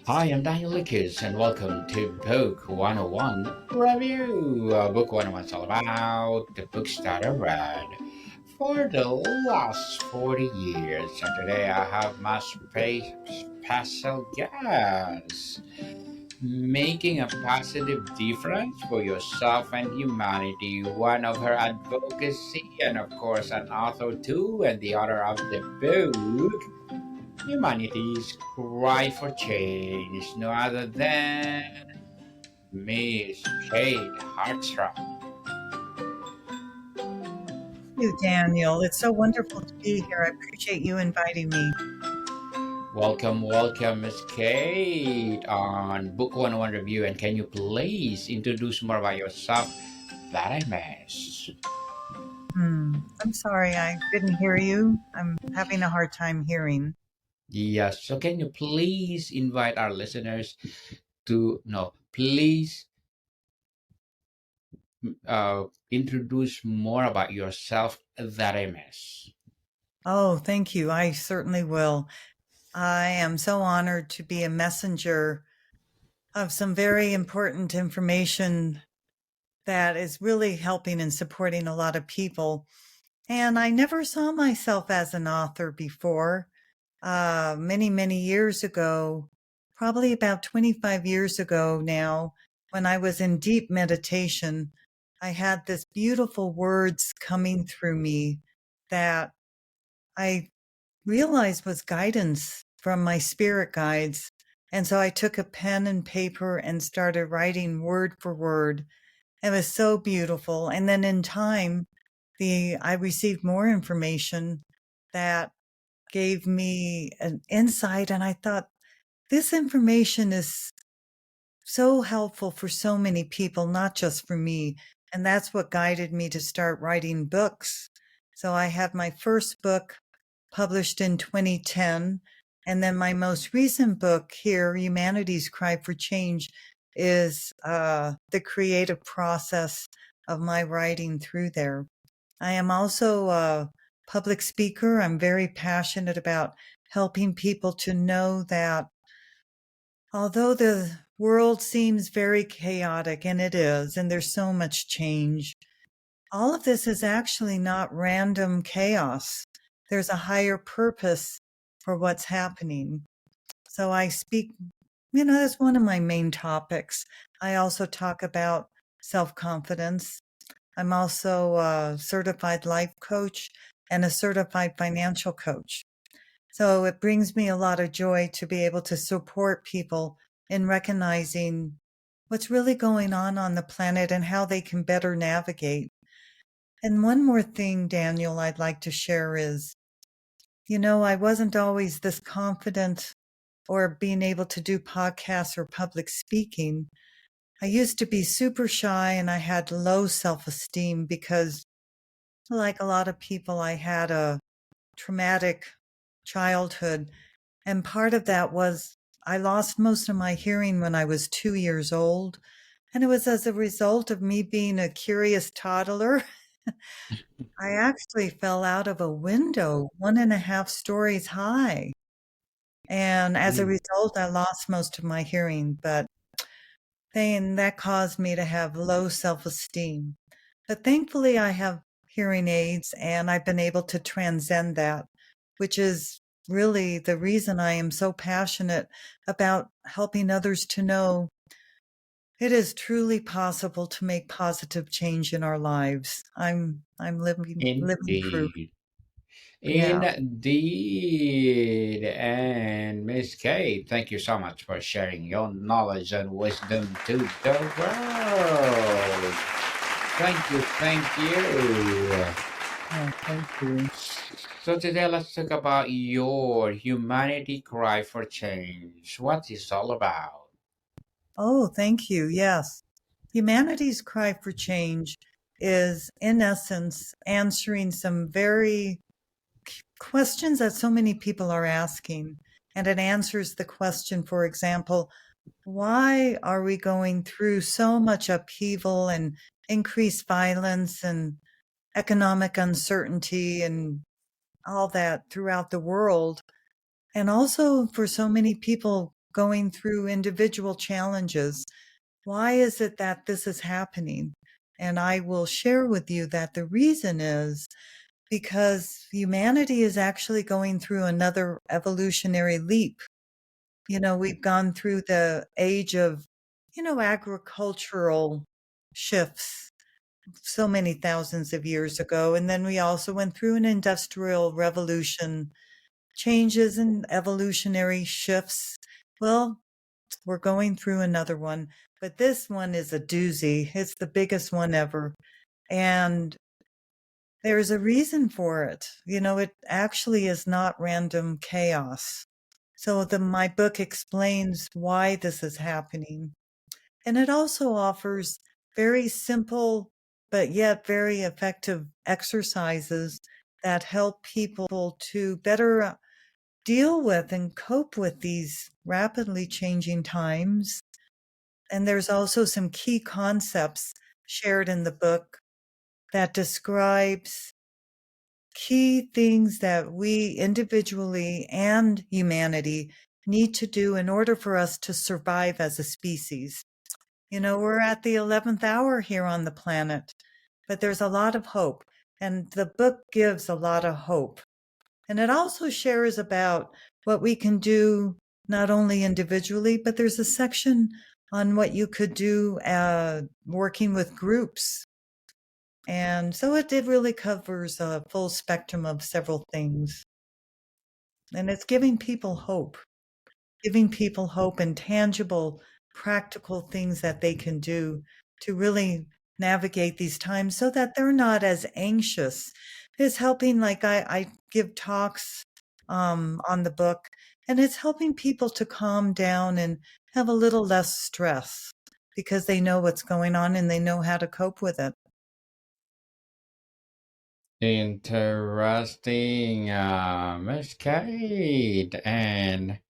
Hi, I'm Daniel Lucas, and welcome to Book 101 Review. Book 101 is all about the books that I read for the last 40 years. And today I have my special guest making a positive difference for yourself and humanity. One of her advocacy, and of course, an author too, and the author of the book. Humanity's cry for change, no other than Miss Kate Heartstrong. You, Daniel. It's so wonderful to be here. I appreciate you inviting me. Welcome, welcome, Miss Kate, on Book 101 Review. And can you please introduce more about yourself that I missed? I'm sorry I didn't hear you. I'm having a hard time hearing. Yes, so can you please invite our listeners to, no, please introduce more about yourself that I miss? Oh, thank you. I certainly will. I am so honored to be a messenger of some very important information that is really helping and supporting a lot of people. And I never saw myself as an author before. Many, many years ago, probably about 25 years ago now, when I was in deep meditation, I had this beautiful words coming through me that I realized was guidance from my spirit guides. And so I took a pen and paper and started writing word for word. It was so beautiful. And then in time, I received more information that gave me an insight. And I thought, this information is so helpful for so many people, not just for me. And that's what guided me to start writing books. So I had my first book published in 2010. And then my most recent book here, Humanity's Cry for Change, is the creative process of my writing through there. I am also a public speaker. I'm very passionate about helping people to know that although the world seems very chaotic, and it is, and there's so much change, all of this is actually not random chaos. There's a higher purpose for what's happening. So I speak, that's one of my main topics. I also talk about self confidence. I'm also a certified life coach and a certified financial coach. So it brings me a lot of joy to be able to support people in recognizing what's really going on the planet and how they can better navigate. And one more thing, Daniel, I'd like to share is, I wasn't always this confident or being able to do podcasts or public speaking. I used to be super shy and I had low self esteem because, like a lot of people, I had a traumatic childhood. And part of that was I lost most of my hearing when I was 2 years old. And it was as a result of me being a curious toddler. I actually fell out of a window 1.5 stories high. And as a Mm. result, I lost most of my hearing. But then that caused me to have low self esteem. But thankfully, I have hearing aids and I've been able to transcend that, which is really the reason I am so passionate about helping others to know it is truly possible to make positive change in our lives. I'm living proof. Indeed. Yeah. Indeed. And Miss Kate, thank you so much for sharing your knowledge and wisdom to the world. Thank you. Thank you. Oh, thank you. So today let's talk about your humanity cry for change. What is all about? Oh, thank you. Yes. Humanity's cry for change is, in essence, answering some very questions that so many people are asking. And it answers the question, for example, why are we going through so much upheaval and increased violence and economic uncertainty and all that throughout the world? And also for so many people going through individual challenges. Why is it that this is happening? And I will share with you that the reason is because humanity is actually going through another evolutionary leap. We've gone through the age of, agricultural shifts so many thousands of years ago. And then we also went through an industrial revolution, changes and evolutionary shifts. Well, we're going through another one, but this one is a doozy. It's the biggest one ever. And there's a reason for it. It actually is not random chaos. So my book explains why this is happening. And it also offers very simple but yet very effective exercises that help people to better deal with and cope with these rapidly changing times. And there's also some key concepts shared in the book that describes key things that we individually and humanity need to do in order for us to survive as a species. We're at the 11th hour here on the planet, but there's a lot of hope. And the book gives a lot of hope. And it also shares about what we can do, not only individually, but there's a section on what you could do working with groups. And so it really covers a full spectrum of several things. And it's giving people hope and tangible, practical things that they can do to really navigate these times so that they're not as anxious. It's helping, like I give talks on the book, and it's helping people to calm down and have a little less stress because they know what's going on and they know how to cope with it. Interesting, Miss Kate. And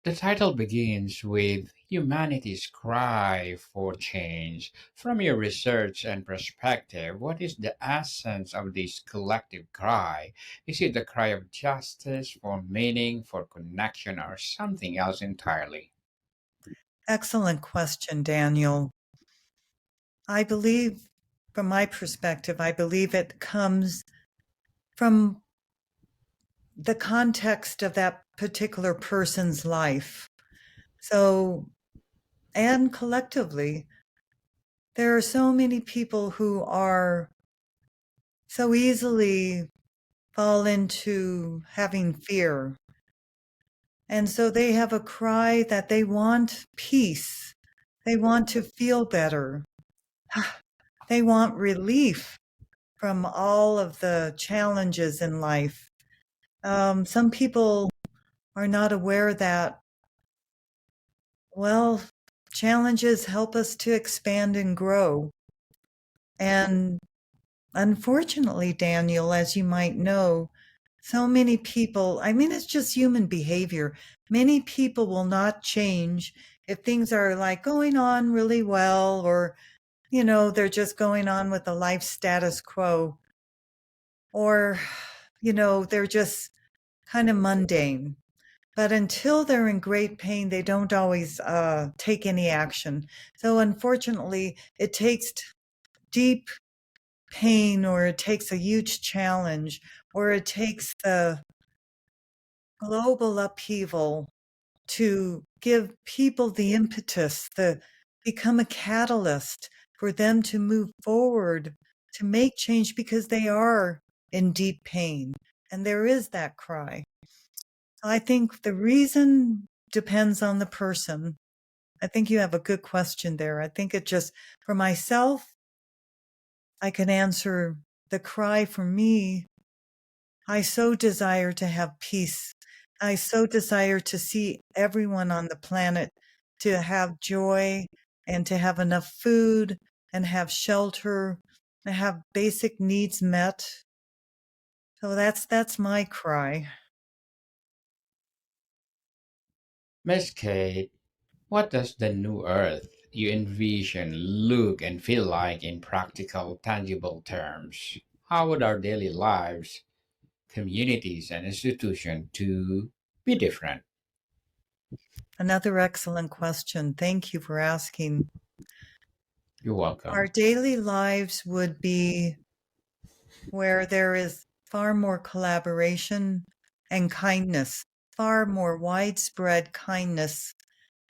the title begins with humanity's cry for change. From your research and perspective, what is the essence of this collective cry? Is it the cry of justice, for meaning, for connection, or something else entirely? Excellent question, Daniel. I believe, from my perspective, I believe it comes from the context of that particular person's life. So, and collectively, there are so many people who are so easily fall into having fear. And so they have a cry that they want peace. They want to feel better. They want relief from all of the challenges in life. Some people are not aware that, well, challenges help us to expand and grow. And unfortunately, Daniel, as you might know, so many people, I mean, it's just human behavior. Many people will not change if things are like going on really well, or, they're just going on with the life status quo, or, they're just kind of mundane. But until they're in great pain, they don't always take any action. So unfortunately, it takes deep pain, or it takes a huge challenge, or it takes the global upheaval to give people the impetus, to become a catalyst for them to move forward, to make change because they are in deep pain. And there is that cry. I think the reason depends on the person. I think you have a good question there. I think it just, for myself, I can answer the cry for me. I so desire to have peace. I so desire to see everyone on the planet to have joy and to have enough food and have shelter and have basic needs met. So that's my cry. Miss Kate, what does the new Earth you envision look and feel like in practical, tangible terms? How would our daily lives, communities, and institutions to be different? Another excellent question. Thank you for asking. You're Our welcome. daily lives would be where there is far more collaboration and kindness, far more widespread kindness,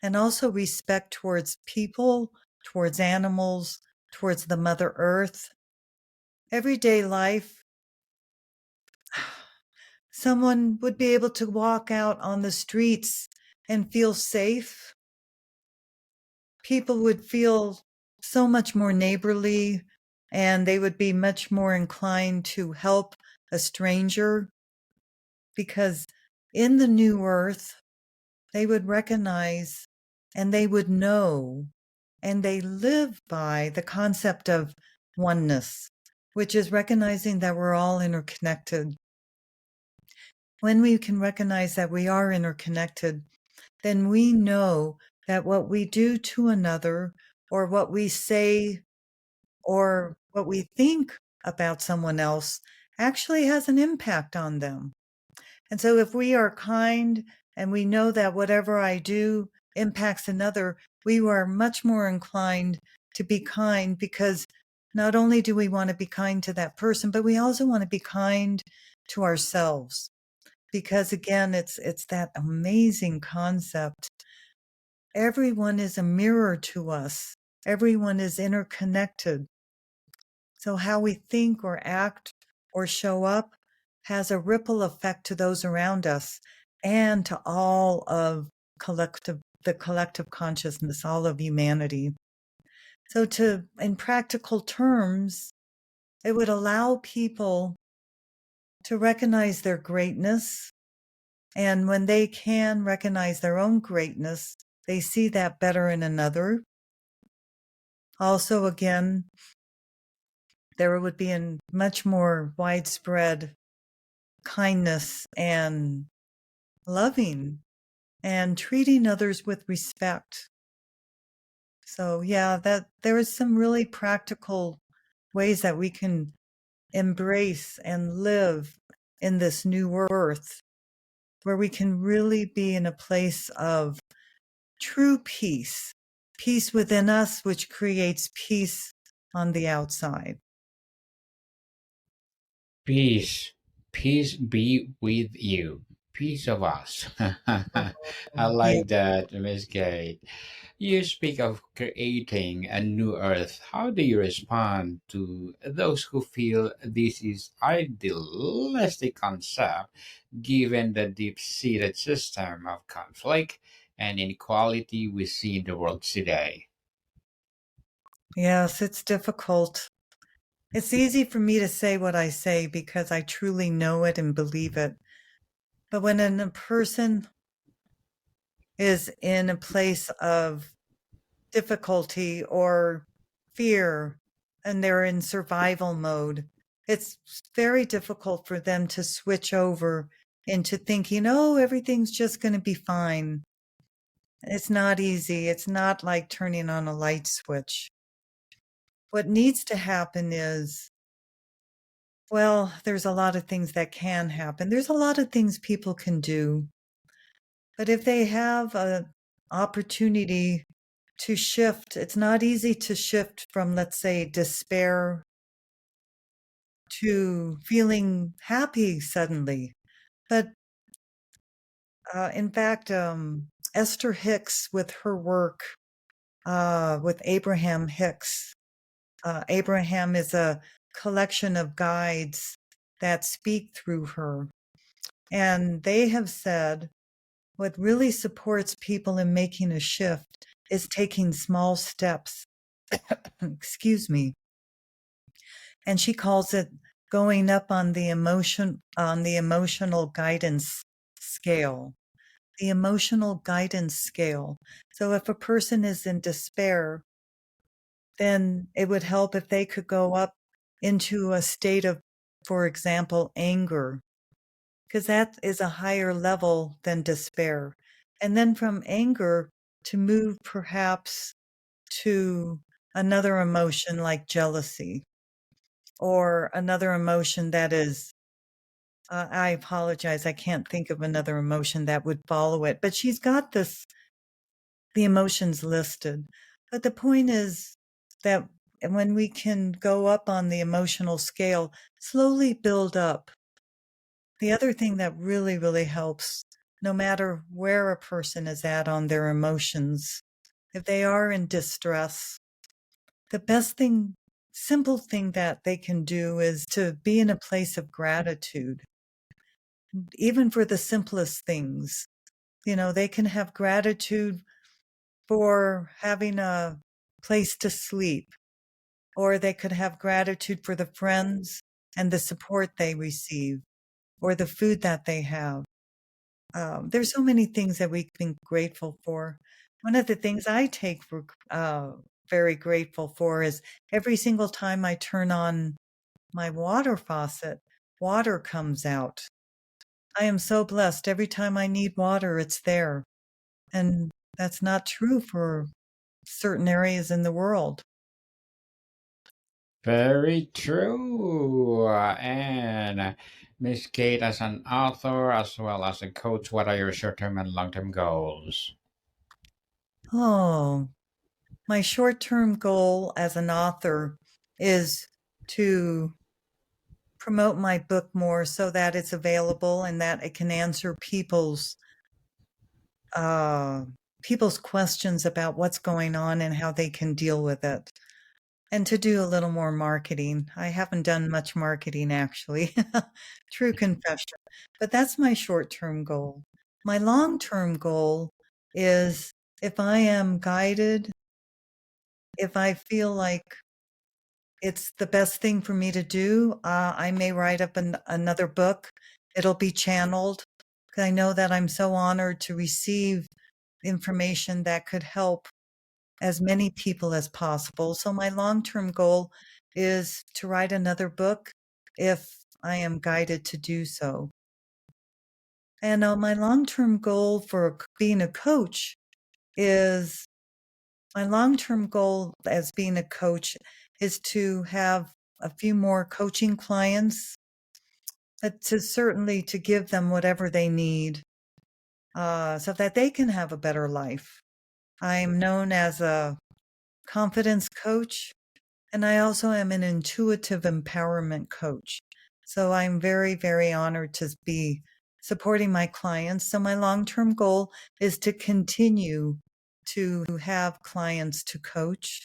and also respect towards people, towards animals, towards the Mother Earth. Everyday life, someone would be able to walk out on the streets and feel safe. People would feel so much more neighborly, and they would be much more inclined to help a stranger, because in the new earth, they would recognize and they would know and they live by the concept of oneness, which is recognizing that we're all interconnected. When we can recognize that we are interconnected, then we know that what we do to another, or what we say, or what we think about someone else actually has an impact on them. And so if we are kind and we know that whatever I do impacts another, we are much more inclined to be kind, because not only do we want to be kind to that person, but we also want to be kind to ourselves. Because again, it's that amazing concept. Everyone is a mirror to us. Everyone is interconnected. So how we think or act or show up has a ripple effect to those around us and to all of the collective consciousness, all of humanity. So in practical terms, it would allow people to recognize their greatness. And when they can recognize their own greatness, they see that better in another. Also, again, there would be a much more widespread kindness and loving and treating others with respect. So yeah, that there is some really practical ways that we can embrace and live in this new earth, where we can really be in a place of true peace, peace within us, which creates peace on the outside. Peace. Peace be with you. Peace of us. I Yeah. like that, Miss Kate. You speak of creating a new earth. How do you respond to those who feel this is idealistic concept given the deep-seated system of conflict and inequality we see in the world today? Yes, it's difficult. It's easy for me to say what I say because I truly know it and believe it. But when a person is in a place of difficulty or fear and they're in survival mode, it's very difficult for them to switch over into thinking, oh, everything's just going to be fine. It's not easy. It's not like turning on a light switch. What needs to happen is, well, there's a lot of things that can happen. There's a lot of things people can do. But if they have an opportunity to shift, it's not easy to shift from, let's say, despair to feeling happy suddenly. But in fact, Esther Hicks, with her work with Abraham Hicks, Abraham is a collection of guides that speak through her. And they have said what really supports people in making a shift is taking small steps. Excuse me. And she calls it going up on the emotional guidance scale. The emotional guidance scale. So if a person is in despair, then it would help if they could go up into a state of, for example, anger, because that is a higher level than despair. And then from anger to move perhaps to another emotion like jealousy, or another emotion that is I apologize. I can't think of another emotion that would follow it, but she's got the emotions listed. But the point is that when we can go up on the emotional scale, slowly build up. The other thing that really, really helps, no matter where a person is at on their emotions, if they are in distress, the best thing, simple thing that they can do is to be in a place of gratitude, even for the simplest things. They can have gratitude for having a place to sleep, or they could have gratitude for the friends and the support they receive, or the food that they have. There's so many things that we can be grateful for. One of the things I take for very grateful for is every single time I turn on my water faucet, water comes out. I am so blessed. Every time I need water, it's there. And that's not true for certain areas in the world. Very true. And Miss Kate, as an author as well as a coach, what are your short term and long term goals? Oh, my short term goal as an author is to promote my book more so that it's available and that it can answer uh, people's questions about what's going on and how they can deal with it. And to do a little more marketing. I haven't done much marketing actually. True confession. But that's my short term goal. My long term goal is if I am guided, if I feel like it's the best thing for me to do, I may write up another book. It'll be channeled. 'Cause I know that I'm so honored to receive information that could help as many people as possible. So my long-term goal is to write another book if I am guided to do so. And my long-term goal for being a coach is my long-term goal as being a coach is to have a few more coaching clients, but to certainly to give them whatever they need, so that they can have a better life. I'm known as a confidence coach, and I also am an intuitive empowerment coach. So I'm very, very honored to be supporting my clients. So my long-term goal is to continue to have clients to coach.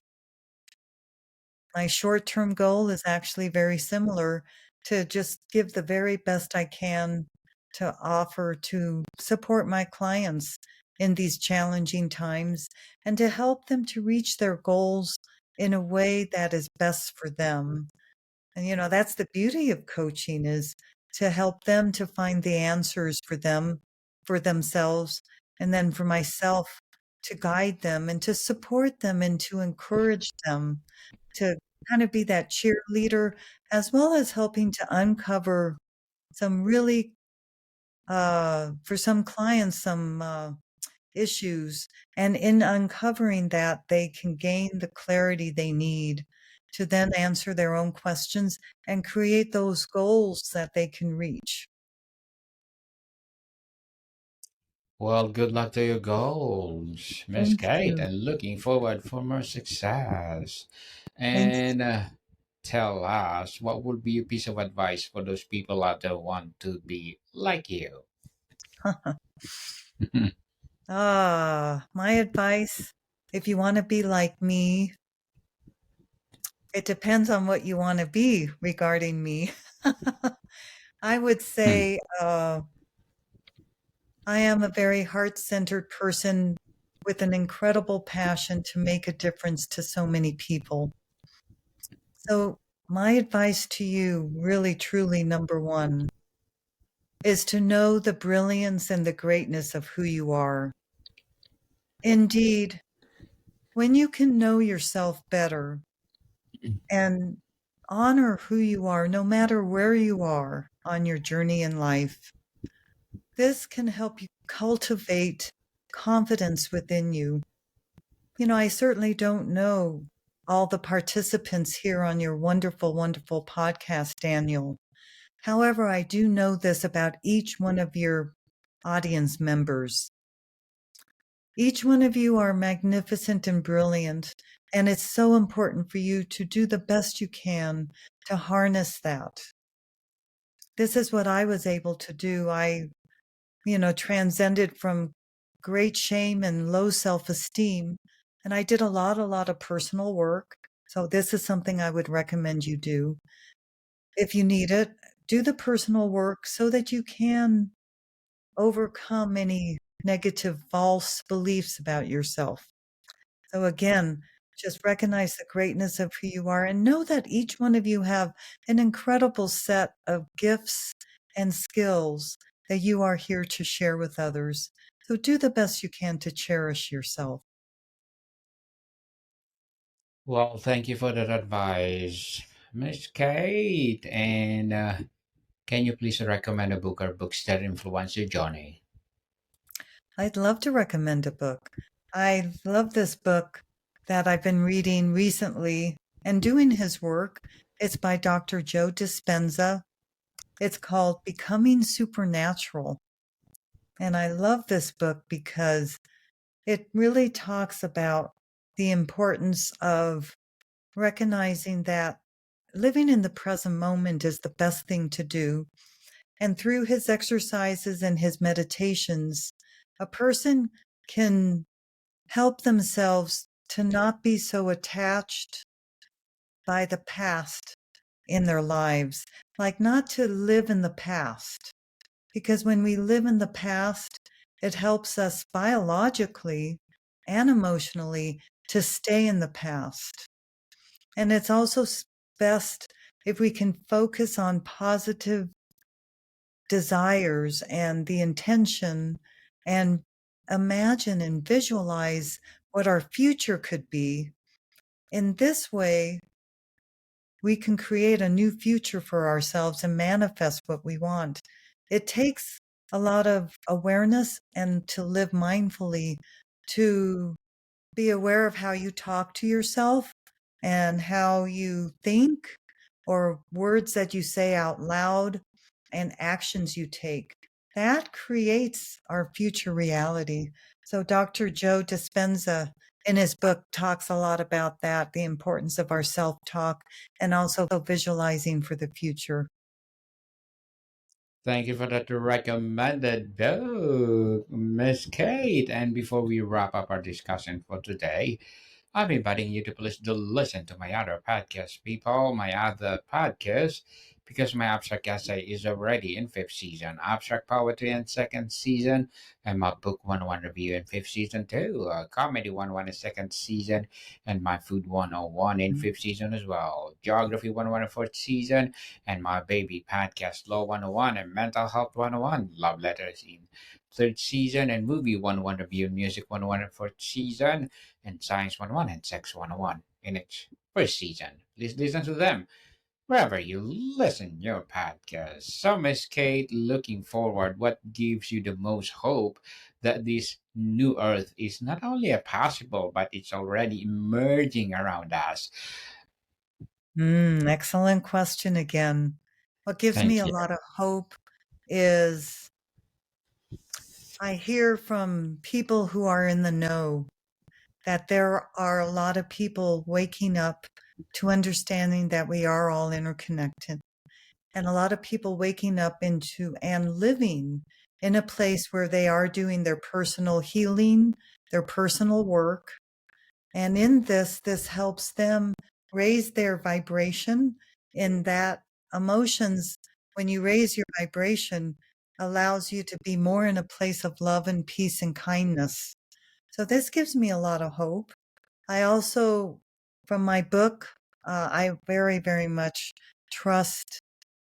My short-term goal is actually very similar, to just give the very best I can to offer to support my clients in these challenging times and to help them to reach their goals in a way that is best for them. And that's the beauty of coaching, is to help them to find the answers for them, for themselves, and then for myself to guide them and to support them and to encourage them to kind of be that cheerleader, as well as helping to uncover some really, for some clients, some issues. And in uncovering that, they can gain the clarity they need to then answer their own questions and create those goals that they can reach. Well, good luck to your goals, Miss Thank Kate, you. and looking forward for more success. Thank And tell us, what would be a piece of advice for those people out there who want to be like you? you. My advice, if you want to be like me, it depends on what you want to be regarding me. I would say I am a very heart centered person with an incredible passion to make a difference to so many people. So, my advice to you, really, truly, number one, is to know the brilliance and the greatness of who you are. Indeed, when you can know yourself better and honor who you are, no matter where you are on your journey in life, this can help you cultivate confidence within you. I certainly don't know all the participants here on your wonderful, wonderful podcast, Daniel, However, I do know this about each one of your audience members. Each one of you are magnificent and brilliant, and it's so important for you to do the best you can to harness that. This is what I was able to do. I transcended from great shame and low self-esteem, and I did a lot of personal work. So this is something I would recommend you do. If you need it, do the personal work so that you can overcome any negative false beliefs about yourself. So again, just recognize the greatness of who you are and know that each one of you have an incredible set of gifts and skills that you are here to share with others. So do the best you can to cherish yourself. Well, thank you for that advice, Miss Kate. And can you please recommend a book or books that influence your journey? I'd love to recommend a book. I love this book that I've been reading recently and doing his work. It's by Dr. Joe Dispenza. It's called Becoming Supernatural. And I love this book because it really talks about the importance of recognizing that living in the present moment is the best thing to do. And through his exercises and his meditations, a person can help themselves to not be so attached by the past in their lives, like not to live in the past. Because when we live in the past, it helps us biologically and emotionally to stay in the past. And it's also best if we can focus on positive desires and the intention and imagine and visualize what our future could be. In this way, we can create a new future for ourselves and manifest what we want. It takes a lot of awareness and to live mindfully, to be aware of how you talk to yourself and how you think, or words that you say out loud and actions you take. That creates our future reality. So Dr. Joe Dispenza in his book talks a lot about that, the importance of our self-talk and also visualizing for the future. Thank you for that recommended book, Miss Kate. And before we wrap up our discussion for today, I'm inviting you to please do listen to my other podcast, people, my other podcast, because my abstract essay is already in fifth season, abstract poetry in second season, and my book 101 review in fifth season too, comedy 101 in second season, and my food 101 in fifth season as well, geography 101 in fourth season, and my baby podcast law 101 and mental health 101, love letters in third season, and movie 101 review, music 101 in fourth season, and Science 101 and Sex 101 in its first season. Please listen to them wherever you listen your podcast. So, Miss Kate, looking forward, what gives you the most hope that this new Earth is not only a possible, but it's already emerging around us? Excellent question again. What gives me Thank a you. lot of hope is I hear from people who are in the know that there are a lot of people waking up to understanding that we are all interconnected, and a lot of people waking up into and living in a place where they are doing their personal healing, their personal work. And in this helps them raise their vibration in that emotions, when you raise your vibration, allows you to be more in a place of love and peace and kindness. So this gives me a lot of hope. I also, from my book, I very, very much trust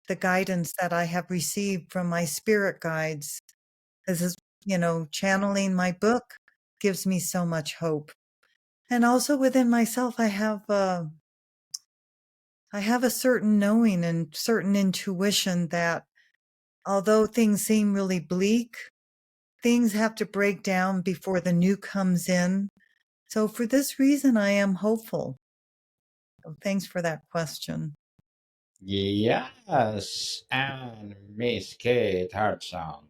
the guidance that I have received from my spirit guides. This is, channeling my book gives me so much hope. And also within myself, I have a certain knowing and certain intuition that although things seem really bleak, things have to break down before the new comes in. So for this reason, I am hopeful. So thanks for that question. Yes, and Miss Kate Heartsong.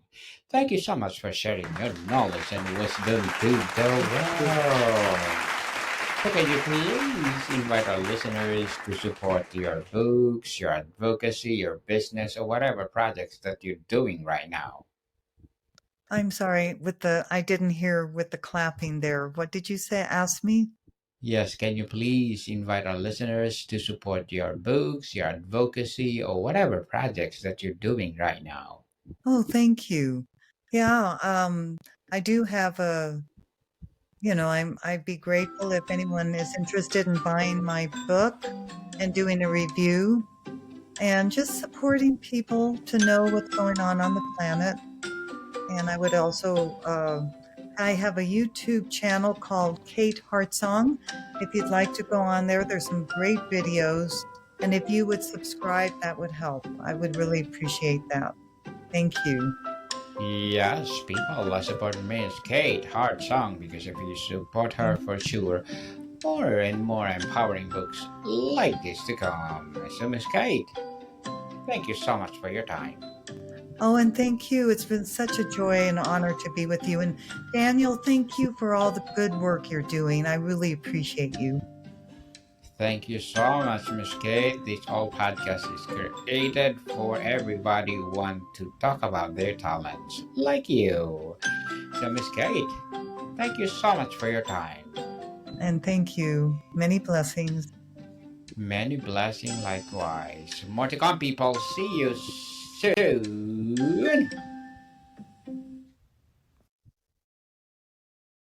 Thank you so much for sharing your knowledge and wisdom to the world. So can you please invite our listeners to support your books, your advocacy, your business, or whatever projects that you're doing right now? I'm sorry with the I didn't hear with the clapping there. What did you say? Ask me? Yes, can you please invite our listeners to support your books, your advocacy, or whatever projects that you're doing right now? Oh, thank you. Yeah, I do have I'd be grateful if anyone is interested in buying my book and doing a review and just supporting people to know what's going on the planet. And I would also, I have a YouTube channel called Kate Heartsong. If you'd like to go on there, there's some great videos. And if you would subscribe, that would help. I would really appreciate that. Thank you. Yes, people support Miss Kate Hard Song because if you support her Thank for sure, more and more empowering books like this to come. So Miss Kate, thank you so much for your time. Oh, and thank you. It's been such a joy and honor to be with you. And Daniel, thank you for all the good work you're doing. I really appreciate you. Thank you so much, Miss Kate. This whole podcast is created for everybody who want to talk about their talents, like you. So Miss Kate, thank you so much for your time. And thank you. Many blessings. Many blessings likewise. More to come, people. See you soon.